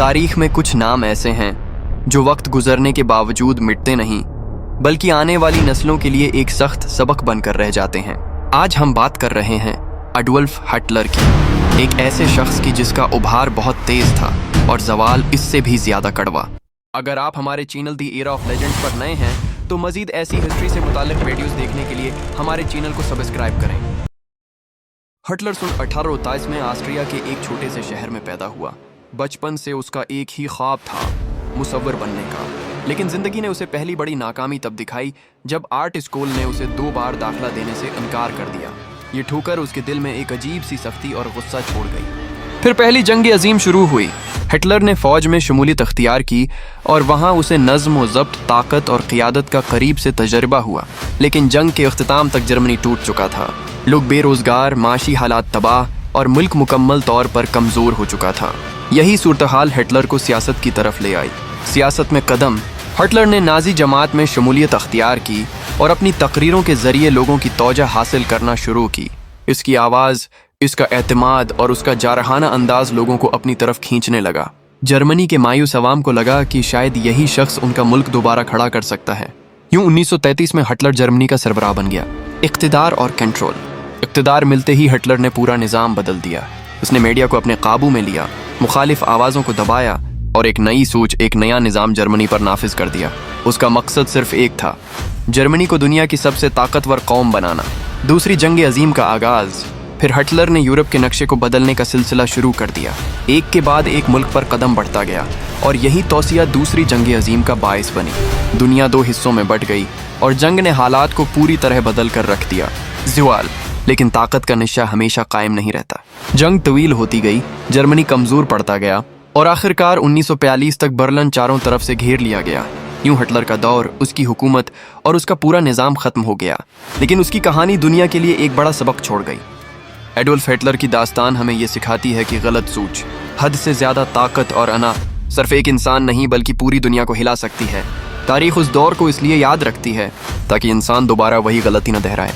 तारीख में कुछ नाम ऐसे हैं जो वक्त गुजरने के बावजूद मिटते नहीं बल्कि आने वाली नस्लों के लिए एक सख्त सबक बनकर रह जाते हैं। आज हम बात कर रहे हैं एडोल्फ हिटलर की, एक ऐसे शख्स की जिसका उभार बहुत तेज था और जवाल इससे भी ज्यादा कड़वा। अगर आप हमारे channel the era of legends पर नए हैं तो मजीद ऐसी हिस्ट्री से मुताल्लिक वीडियोस देखने के लिए हमारे चैनल को सब्सक्राइब करें। हिटलर सन 1827 में ऑस्ट्रिया के एक छोटे से शहर में पैदा हुआ। बचपन से उसका एक ही ख्वाब था, मुसव्विर बनने का। लेकिन जिंदगी ने उसे पहली बड़ी नाकामी तब दिखाई जब आर्ट स्कूल ने उसे 2 बार दाखिला देने से इनकार कर दिया। ये ठोकर उसके दिल में एक अजीब सी सख्ती और गुस्सा छोड़ गई। फिर पहली जंग अजीम शुरू हुई। हिटलर ने फौज में शमूलियत अख्तियार की और वहाँ उसे नज़्म व ज़ब्त, ताकत और क़ियादत का करीब से तजर्बा हुआ। लेकिन जंग के अख्तिताम तक जर्मनी टूट चुका था। लोग बेरोजगार, माशी हालात तबाह और मुल्क मुकम्मल तौर पर कमज़ोर हो चुका था। यही सूरत हाल हिटलर को सियासत की तरफ ले आई। सियासत में कदम। हिटलर ने नाजी जमात में शमूलियत अख्तियार की और अपनी तकरीरों के ज़रिए लोगों की तौजह हासिल करना शुरू की। इसकी आवाज़, इसका एतमाद और उसका जारहाना अंदाज लोगों को अपनी तरफ खींचने लगा। जर्मनी के मायूस अवाम को लगा कि शायद यही शख्स उनका मुल्क दोबारा खड़ा कर सकता है। यूं 1933 में हिटलर जर्मनी का सरबराह बन गया। इक़्तिदार और कंट्रोल। इक़्तिदार मिलते ही हिटलर ने पूरा निज़ाम बदल दिया। उसने मीडिया को अपने काबू में लिया, मुखालिफ आवाज़ों को दबाया और एक नई सोच, एक नया निज़ाम जर्मनी पर नाफिज कर दिया। उसका मकसद सिर्फ एक था, जर्मनी को दुनिया की सबसे ताकतवर कौम बनाना। दूसरी जंग अजीम का आगाज़। फिर हिटलर ने यूरोप के नक्शे को बदलने का सिलसिला शुरू कर दिया। एक के बाद एक मुल्क पर कदम बढ़ता गया और यही तौसिया दूसरी जंग अजीम का बाइस बनी। दुनिया 2 हिस्सों में बट गई और जंग ने हालात को पूरी तरह बदल कर रख दिया। ज़वाल। लेकिन ताकत का निशा हमेशा कायम नहीं रहता। जंग तवील होती गई, जर्मनी कमज़ोर पड़ता गया और आखिरकार 1942 तक बर्लिन चारों तरफ से घेर लिया गया। यूं हिटलर का दौर, उसकी हुकूमत और उसका पूरा निज़ाम ख़त्म हो गया। लेकिन उसकी कहानी दुनिया के लिए एक बड़ा सबक छोड़ गई। एडोल्फ हिटलर की दास्तान हमें यह सिखाती है कि गलत सोच, हद से ज़्यादा ताकत और अना सिर्फ एक इंसान नहीं बल्कि पूरी दुनिया को हिला सकती है। तारीख़ उस दौर को इसलिए याद रखती है ताकि इंसान दोबारा वही गलती न दोहराए।